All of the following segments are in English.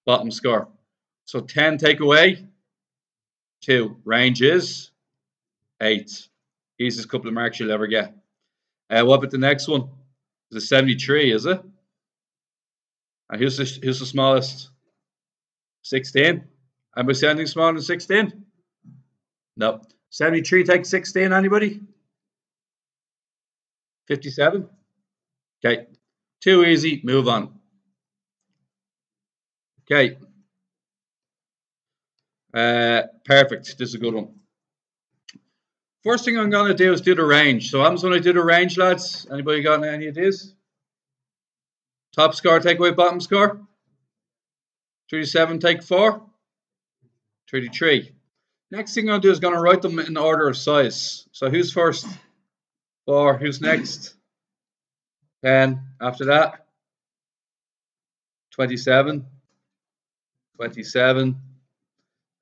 bottom score. So 10 take away 2. Range is 8. Easiest couple of marks you'll ever get. What about the next one? Is it 73, is it? And who's the smallest? 16. Anybody say anything smaller than 16? No. 73 take 16, anybody? 57? Okay. Too easy, move on. Okay. Perfect. This is a good one. First thing I'm going to do is do the range. So I'm going to do the range, lads. Anybody got any of these? Top score, take away bottom score. 37, take 4. 33. Next thing I'm going to do is going to write them in order of size. So who's first? 4. Who's next? 10. After that? 27. 27.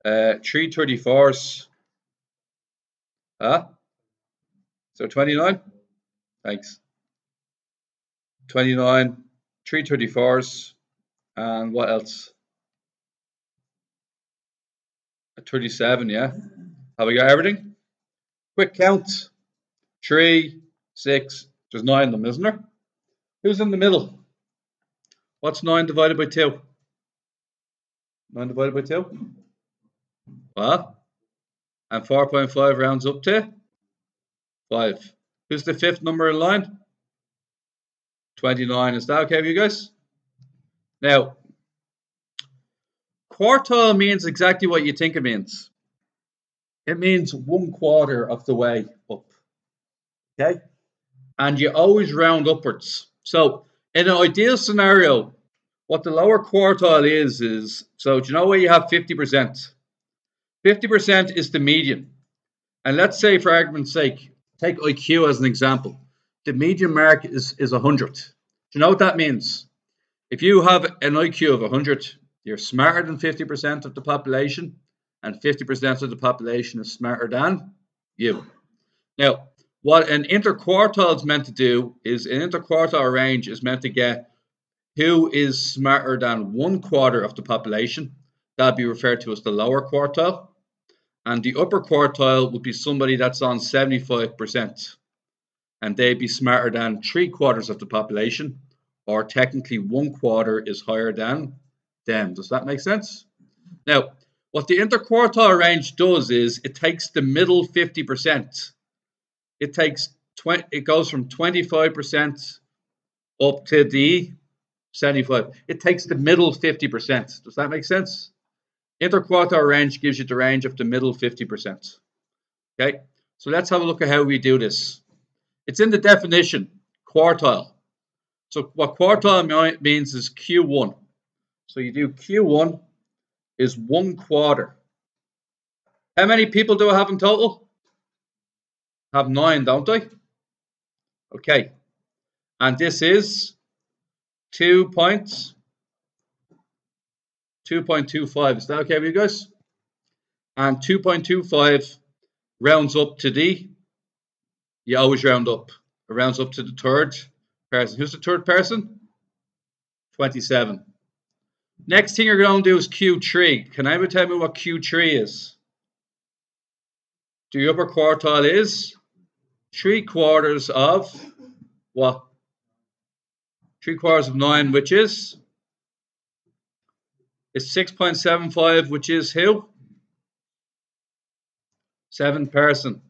3 34s. Huh? So 29? Thanks. 29. 3 34s. And what else? 37, yeah. Have we got everything? Quick count. 3, 6. There's 9 of them, isn't there? Who's in the middle? What's 9 divided by 2? 9 divided by 2? What? And 4.5 rounds up to 5. Who's the 5th number in line? 29. Is that okay with you guys? Now, quartile means exactly what you think it means. It means 1/4 of the way up. Okay? And you always round upwards. So, in an ideal scenario, what the lower quartile is, so do you know where you have 50%? 50% is the median. And let's say, for argument's sake, take IQ as an example. The median mark is 100. Do you know what that means? If you have an IQ of 100, you're smarter than 50% of the population, and 50% of the population is smarter than you. Now, what an interquartile is meant to do is an interquartile range is meant to get who is smarter than 1/4 of the population. That'd be referred to as the lower quartile. And the upper quartile would be somebody that's on 75%. And they'd be smarter than 3/4 of the population, or technically 1/4 is higher than them. Does that make sense? Now, what the interquartile range does is it takes the middle 50%. It goes from 25% up to the 75. It takes the middle 50%. Does that make sense? Interquartile range gives you the range of the middle 50%. Okay, so let's have a look at how we do this. It's in the definition, quartile. So what quartile means is Q1. So you do Q1 is 1/4. How many people do I have in total? I have 9, don't I? Okay, and this is 2.25. Is that okay with you guys? And 2.25 rounds up to the, you always round up. It rounds up to the 3rd person. Who's the 3rd person? 27. Next thing you're going to do is Q3. Can anyone tell me what Q3 is? The upper quartile is 3/4 of what? 3/4 of 9, which is? It's 6.75, which is who? 7th person.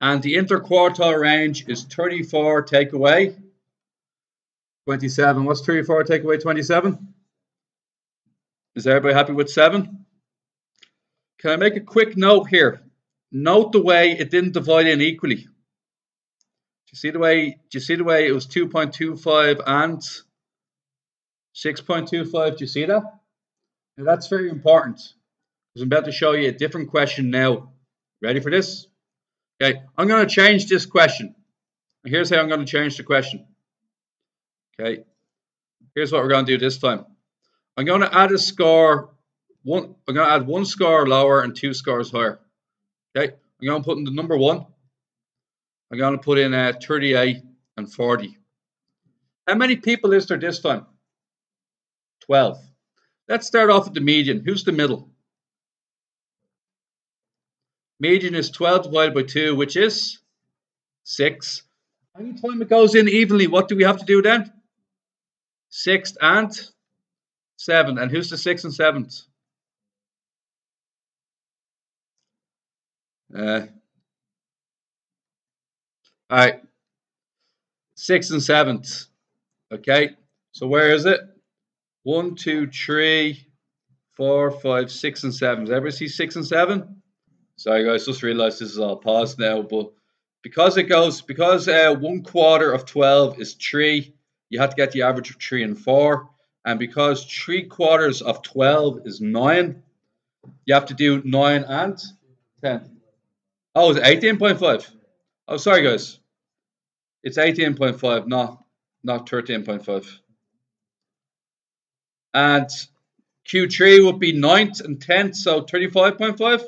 And the interquartile range is 34 take away 27. What's 34 take away 27? Is everybody happy with 7? Can I make a quick note here? Note the way it didn't divide in equally. Do you see the way it was 2.25 and 6.25? Do you see that? Now that's very important, because I'm about to show you a different question now. Ready for this? Okay, I'm going to change this question. And here's how I'm going to change the question. Okay, here's what we're going to do this time. I'm going to add a score. I'm going to add 1 score lower and 2 scores higher. Okay, I'm going to put in the number 1. I'm going to put in 38 and 40. How many people is there this time? 12. Let's start off with the median. Who's the middle? Median is 12 divided by 2, which is 6. Anytime it goes in evenly, what do we have to do then? 6th and 7. And who's the 6th and 7th? All right. 6th and 7th. Okay. So where is it? 1, 2, 3, 4, 5, 6, and 7. Does everybody see 6 and 7? Sorry guys, just realized this is all paused now, but because 1 quarter of 12 is 3, you have to get the average of 3 and 4. And because 3 quarters of 12 is 9, you have to do 9 and 10. Oh, is it 18.5? Oh, sorry guys. It's 18.5, not 13.5. And Q3 would be 9th and 10th, so 35.5.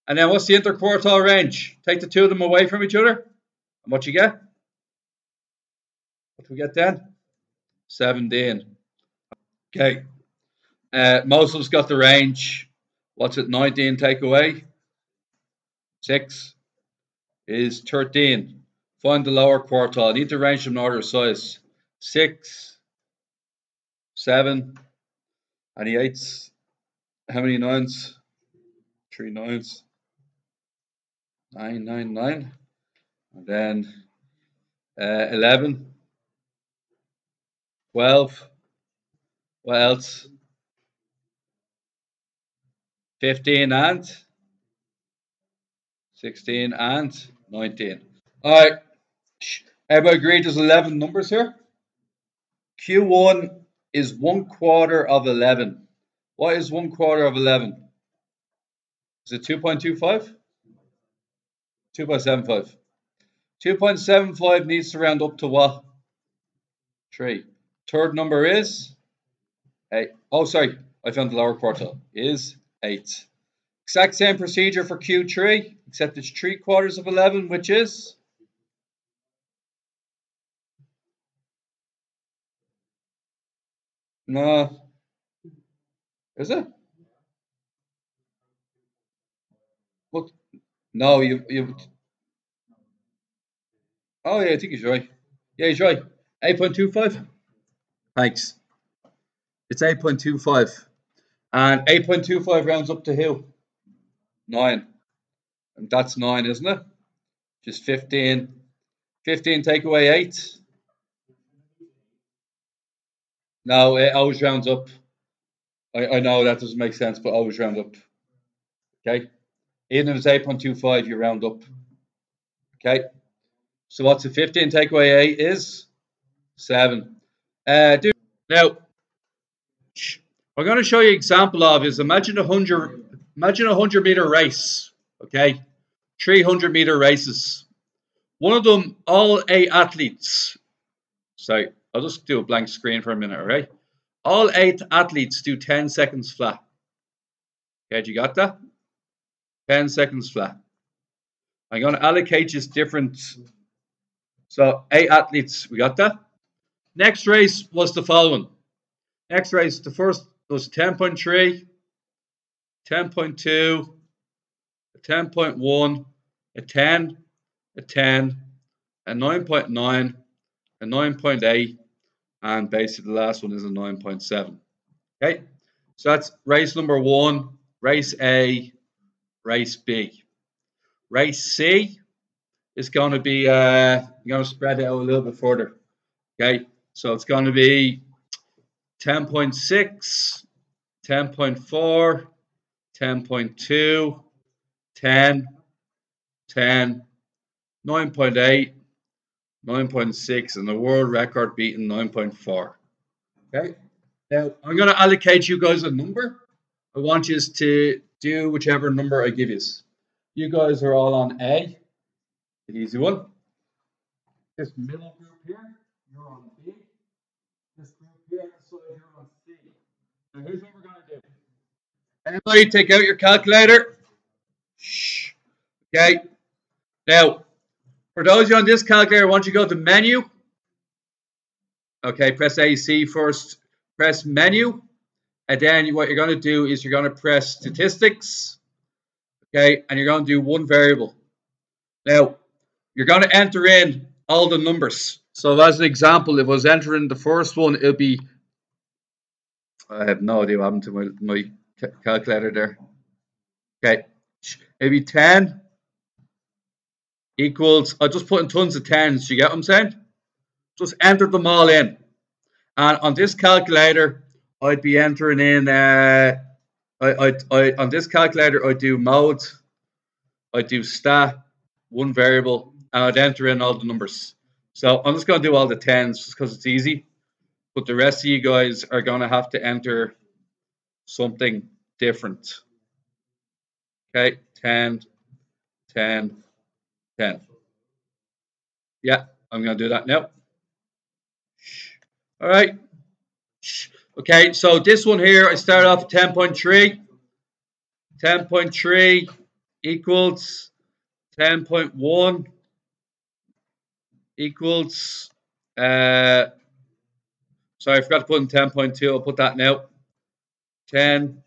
And then what's the interquartile range? Take the two of them away from each other. And what you get? What do we get then? 17. Okay. Most of us got the range. What's it? 19 take away? 6 is 13. Find the lower quartile. I need to range them in order of size. 6, 7, any 8s? How many 9s? 3 9s. 9, 9, 9. And then 11, 12. What else? 15 and 16 and 19. All right. Everybody agree there's 11 numbers here? Q1 is 1 quarter of 11. What is 1 quarter of 11? Is it 2.25? 2.75. 2.75 needs to round up to what? 3. Third number is 8. Oh, sorry. I found the lower quartile. Is 8. Exact same procedure for Q3, except it's 3 quarters of 11, which is? No. Is it? What? No, you. Oh, yeah, I think he's right. Yeah, he's right. 8.25? Thanks. It's 8.25. And 8.25 rounds up to who? 9. And that's 9, isn't it? Just 15. 15 take away 8. No, it always rounds up. I know that doesn't make sense, but always round up. Okay? Even if it's 8.25, you round up. Okay? So what's the 15 take away 8 is? 7. Now, I'm going to show you an example of is imagine a 100-meter race. Okay? 300-meter races. One of them, all 8 athletes. Sorry, I'll just do a blank screen for a minute, all right? All 8 athletes do 10 seconds flat. Okay, you got that? 10 seconds flat. I'm going to allocate just different. So 8 athletes, we got that? Next race was the following. Next race, the first was 10.3, 10.2, a 10.1, a 10, a 10, a 9.9, a 9.8, and basically the last one is a 9.7. Okay, so that's race number 1, race A, race B. Race C is going to be, I'm going to spread it out a little bit further. Okay, so it's going to be 10.6, 10.4, 10.2, 10, 10, 9.8, 9.6, and the world record beating 9.4. Okay, now I'm going to allocate you guys a number. I want you to do whichever number I give you. You guys are all on A, the easy one. This middle group here, you're on B. This group here, so you're on C. Now here's what we're going to do. Everybody take out your calculator. Shh. Okay. Now, for those of you on this calculator, I want you to go to menu. Okay, press AC first. Press menu. And then what you're going to do is you're going to press statistics, okay, and you're going to do one variable. Now, you're going to enter in all the numbers. So as an example, if I was entering the first one, it'll be, I have no idea what happened to my calculator there. Okay, maybe 10 equals, I just put in tons of tens. You get what I'm saying? Just enter them all in. And on this calculator, I'd be entering in, on this calculator, I'd do mode, I'd do stat, one variable, and I'd enter in all the numbers. So I'm just going to do all the tens just because it's easy. But the rest of you guys are going to have to enter something different. Okay, 10, 10, 10. Yeah, I'm going to do that now. All right. Okay, so this one here, I start off at 10.3. 10.3 equals 10.1 equals, sorry, I forgot to put in 10.2. I'll put that now. 10.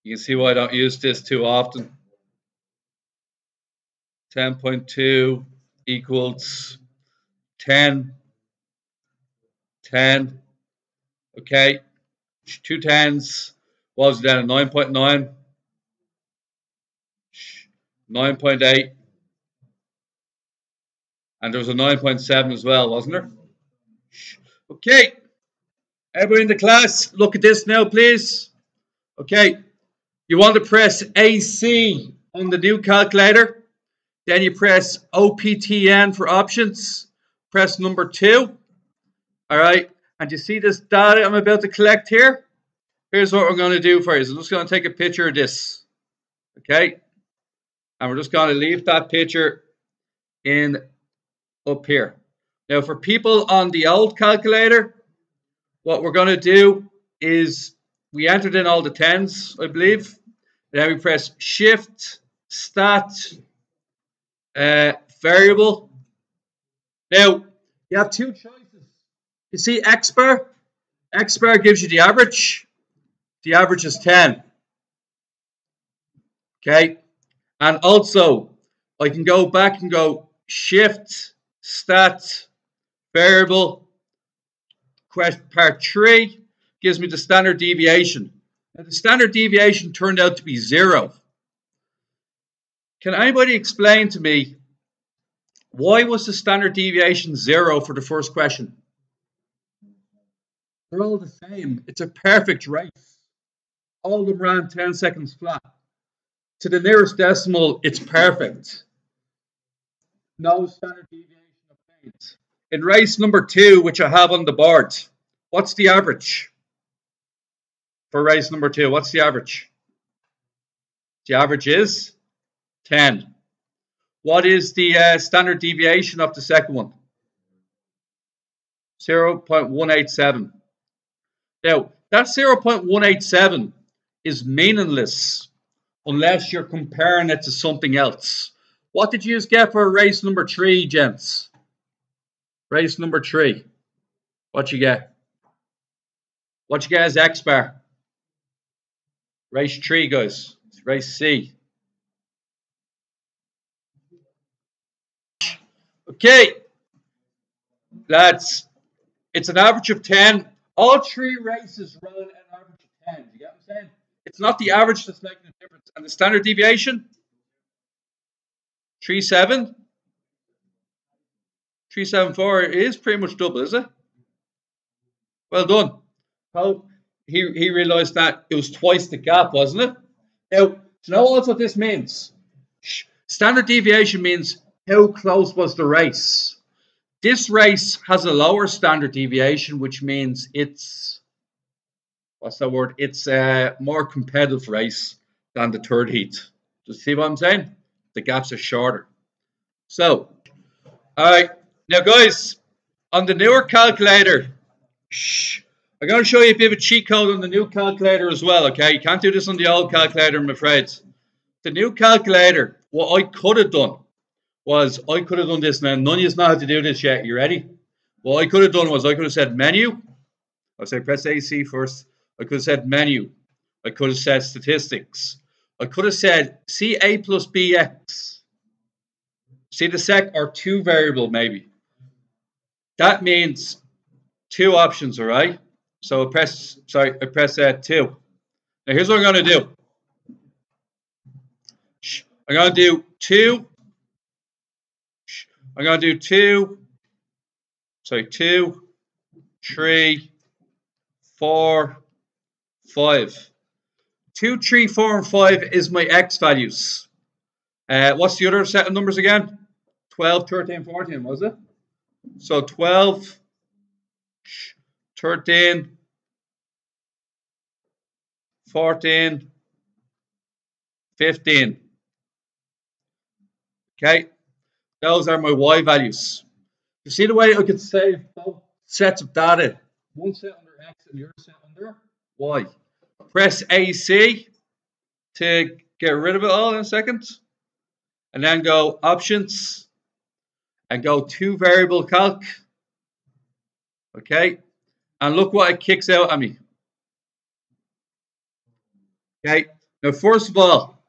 You can see why I don't use this too often. 10.2 equals 10. 10. Okay. Two tens. What was it then? 9.9. 9.8. And there was a 9.7 as well, wasn't there? Okay. Everybody in the class, look at this now, please. Okay. You want to press AC on the new calculator. Then you press OPTN for options. Press number 2. All right. And you see this data I'm about to collect here? Here's what we're going to do for you. So I'm just going to take a picture of this. Okay. And we're just going to leave that picture in up here. Now, for people on the old calculator, what we're going to do is we entered in all the tens, I believe. And then we press Shift, Stat, Variable. Now, you have two choices. You see X bar? X bar gives you the average. The average is 10. Okay. And also, I can go back and go Shift, Stat, Variable. Part 3 gives me the standard deviation. Now, the standard deviation turned out to be 0. Can anybody explain to me why was the standard deviation 0 for the first question? They're all the same. It's a perfect race. All of them ran 10 seconds flat. To the nearest decimal, it's perfect. No standard deviation obtained. In race number 2, which I have on the board, what's the average? For race number 2, what's the average? The average is 10. What is the standard deviation of the second one? 0.187. Now, that 0.187 is meaningless unless you're comparing it to something else. What did you get for race number 3, gents? Race number 3. What you get? What you get is X bar. Race 3, guys. It's race C. Okay, lads, it's an average of 10. All 3 races run an average of 10. You get what I'm saying? It's not the average that's making a difference. And the standard deviation? 3.7? 3.74 is pretty much double, is it? Well done. Well, he realized that it was twice the gap, wasn't it? Now, do you know also what this means? Standard deviation means how close was the race. This race has a lower standard deviation, which means it's, what's that word? It's a more competitive race than the third heat. Do you see what I'm saying? The gaps are shorter. So, all right. Now, guys, on the newer calculator, I'm going to show you a bit of a cheat code on the new calculator as well, okay? You can't do this on the old calculator, I'm afraid. The new calculator, what I could have done was I could have done this. Now, none of you know how to do this yet. You ready? What I could have done was I could have said menu, I say press AC first. I could have said menu. I could have said statistics. I could have said CA plus BX. See the sec or two variable maybe. That means two options, all right? So I press 2. Now here's what I'm going to do. I'm going to do 2. I'm going to do 2, 3, 4, 5. 2, 3, 4, and 5 is my X values. What's the other set of numbers again? 12, 13, 14, was it? So 12, 13, 14, 15. Okay, those are my Y values. You see the way I could save both sets of data? One set under X and the other set under Y. Press AC to get rid of it all in a second. And then go Options and go to Variable Calc. Okay, and look what it kicks out at me. Okay, now first of all,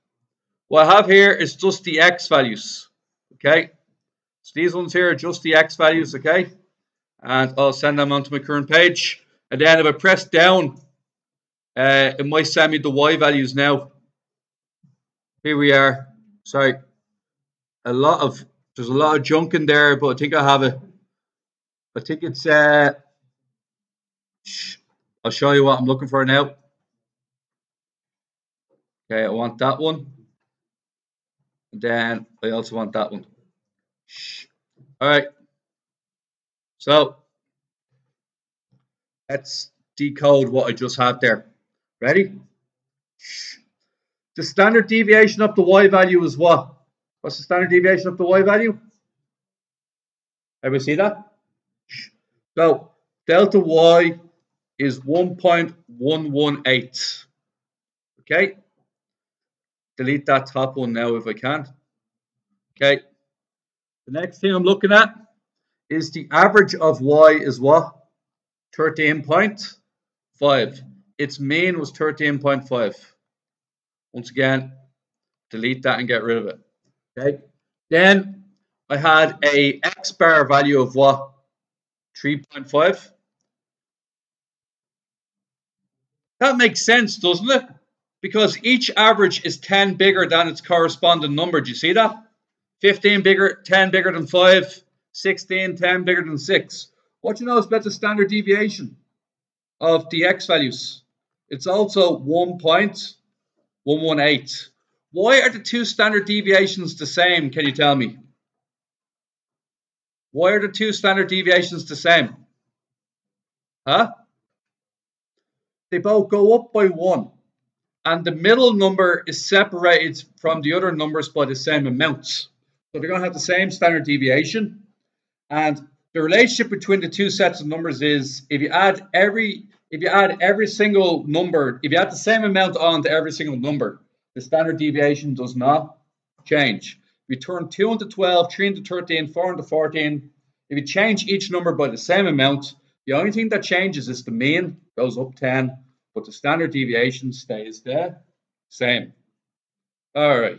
what I have here is just the X values. Okay, so these ones here are just the X values. Okay, and I'll send them onto my current page. And then if I press down, it might send me the Y values now. Here we are. Sorry, there's a lot of junk in there, but I think I have it. I think it's I'll show you what I'm looking for now. Okay, I want that one. And then I also want that one. All right. So let's decode what I just have there. Ready? The standard deviation of the Y value is what? What's the standard deviation of the Y value? Everybody see that? So delta Y is 1.118. Okay. Delete that top one now if I can. Okay. The next thing I'm looking at is the average of Y is what? 13.5. Its mean was 13.5. Once again, delete that and get rid of it. Okay. Then I had a X bar value of what? 3.5. That makes sense, doesn't it? Because each average is 10 bigger than its corresponding number. Do you see that? 15 bigger, 10 bigger than 5, 16, 10 bigger than 6. What do you know about the standard deviation of the X values? It's also 1.118. Why are the two standard deviations the same? Can you tell me? Why are the two standard deviations the same? Huh? They both go up by 1. And the middle number is separated from the other numbers by the same amounts. So they're going to have the same standard deviation. And the relationship between the two sets of numbers is if you add every single number, if you add the same amount on to every single number, the standard deviation does not change. If you turn 2 into 12, 3 into 13, 4 into 14, if you change each number by the same amount, the only thing that changes is the mean goes up 10, but the standard deviation stays the same. All right.